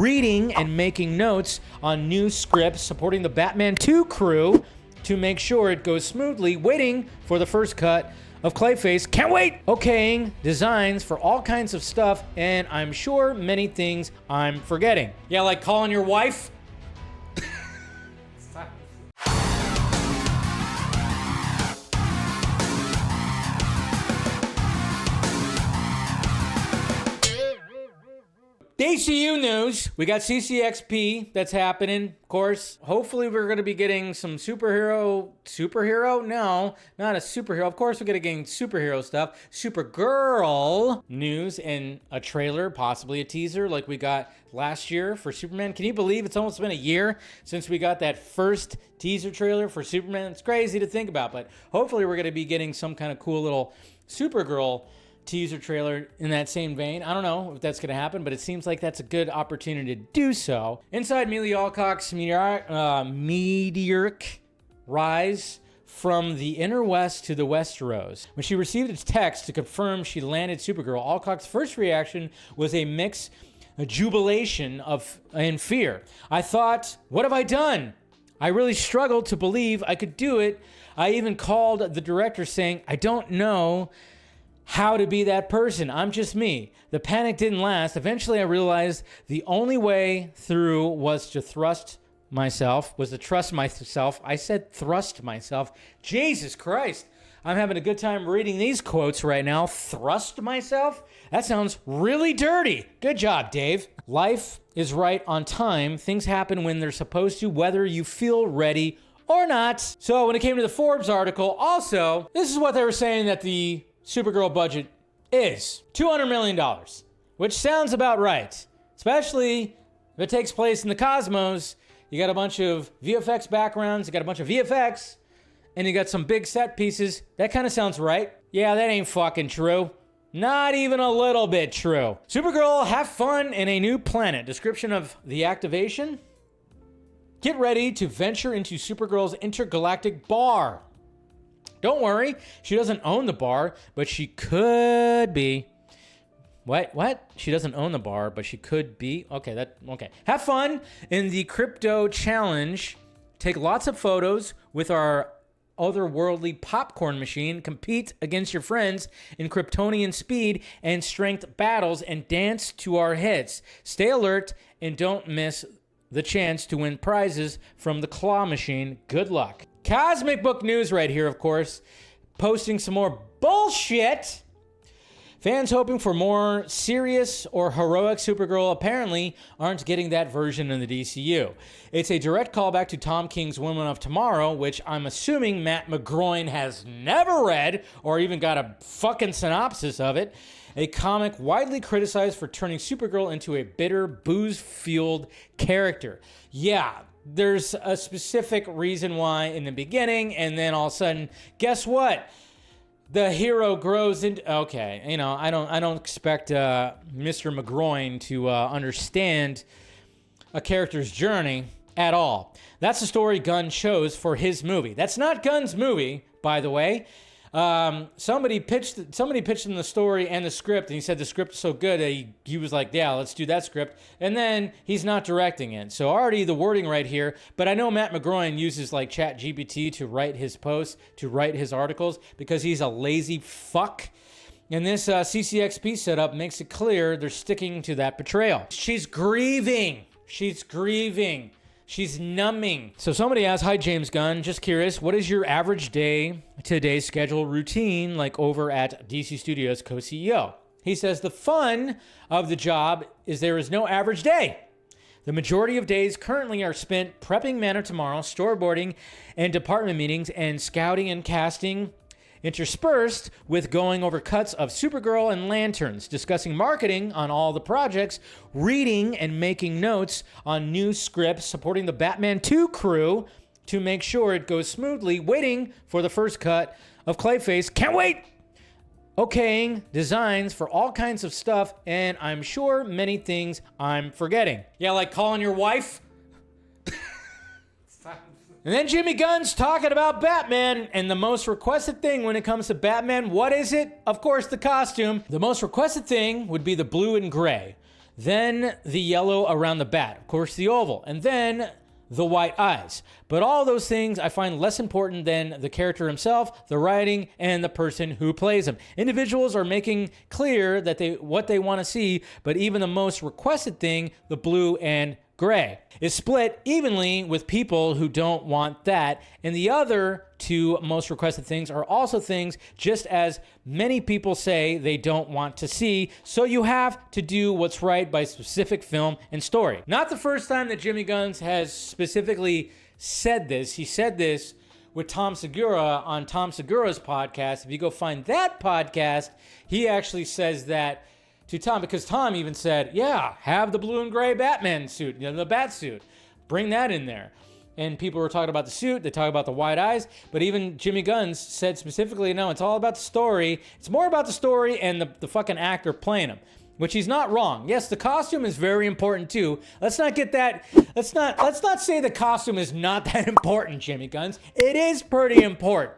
reading and making notes on new scripts supporting the Batman 2 crew to make sure it goes smoothly, waiting for the first cut of Clayface. Can't wait! Okaying designs for all kinds of stuff, and I'm sure many things I'm forgetting. Yeah, like calling your wife? DCU news. We got CCXP that's happening, of course. Hopefully we're going to be getting some superhero? No, not a superhero. Of course we're going to get superhero stuff. Supergirl news and a trailer, possibly a teaser like we got last year for Superman. Can you believe it's almost been a year since we got that first teaser trailer for Superman? It's crazy to think about, but hopefully we're going to be getting some kind of cool little Supergirl teaser trailer in that same vein. I don't know if that's going to happen, but it seems like that's a good opportunity to do so. Inside Amelia Alcock's meteoric rise from the inner west to the Westeros. When she received its text to confirm she landed Supergirl, Alcock's first reaction was a jubilation and fear. I thought, what have I done? I really struggled to believe I could do it. I even called the director saying, I don't know how to be that person. I'm just me. The panic didn't last. Eventually I realized the only way through was to trust myself. I said thrust myself. Jesus Christ. I'm having a good time reading these quotes right now. Thrust myself? That sounds really dirty. Good job, Dave. Life is right on time. Things happen when they're supposed to, whether you feel ready or not. So when it came to the Forbes article, also, this is what they were saying that the Supergirl budget is $200 million, which sounds about right, especially if it takes place in the cosmos. You got a bunch of VFX backgrounds, you got a bunch of VFX, and you got some big set pieces. That kind of sounds right. Yeah, that ain't fucking true. Not even a little bit true. Supergirl, have fun in a new planet. Description of the activation: get ready to venture into Supergirl's intergalactic bar. Don't worry, she doesn't own the bar, but she could be. What? She doesn't own the bar, but she could be? Okay. Have fun in the crypto challenge. Take lots of photos with our otherworldly popcorn machine. Compete against your friends in Kryptonian speed and strength battles and dance to our hits. Stay alert and don't miss the chance to win prizes from the claw machine. Good luck. Cosmicbook News right here, of course, posting some more bullshit. Fans hoping for more serious or heroic Supergirl apparently aren't getting that version in the DCU. It's a direct callback to Tom King's Women of Tomorrow, which I'm assuming Matt McGroin has never read or even got a fucking synopsis of it. A comic widely criticized for turning Supergirl into a bitter, booze-fueled character. Yeah, there's a specific reason why in the beginning, and then all of a sudden, guess what? The hero grows into... Okay, I don't expect Mr. McGroin to understand a character's journey at all. That's the story Gunn chose for his movie. That's not Gunn's movie, by the way. Somebody pitched him the story and the script, and he said the script is so good that he was like, yeah, let's do that script. And then he's not directing it. So already the wording right here, but I know Matt McGroin uses like ChatGPT to write his posts, to write his articles, because he's a lazy fuck. And this CCXP setup makes it clear they're sticking to that portrayal. She's grieving. She's numbing. So somebody asked, hi, James Gunn. Just curious, what is your average day-to-day schedule routine like over at DC Studios co-CEO? He says, the fun of the job is there is no average day. The majority of days currently are spent prepping Man of Tomorrow, storyboarding and department meetings, and scouting and casting, interspersed with going over cuts of Supergirl and Lanterns, discussing marketing on all the projects, reading and making notes on new scripts supporting the Batman 2 crew to make sure it goes smoothly, waiting for the first cut of Clayface. Can't wait! Okaying designs for all kinds of stuff, and I'm sure many things I'm forgetting. Yeah, like calling your wife? And then Jimmy Gunn's talking about Batman, and the most requested thing when it comes to Batman, what is it? Of course, the costume. The most requested thing would be the blue and gray. then the yellow around the bat, of course the oval, and then the white eyes. But all those things I find less important than the character himself, the writing, and the person who plays him. Individuals are making clear that what they want to see, but even the most requested thing, the blue and gray, is split evenly with people who don't want that. And the other two most requested things are also things just as many people say they don't want to see. So you have to do what's right by specific film and story. Not the first time that Jimmy Gunn has specifically said this. He said this with Tom Segura on Tom Segura's podcast. If you go find that podcast, he actually says that to Tom, because Tom even said, yeah, have the blue and gray Batman suit, the Batsuit. Bring that in there. And people were talking about the suit, they talk about the white eyes, but even Jimmy Gunn said specifically, no, it's all about the story. It's more about the story and the fucking actor playing him, which he's not wrong. Yes, the costume is very important too. Let's not get that, let's not say the costume is not that important, Jimmy Gunn. It is pretty important.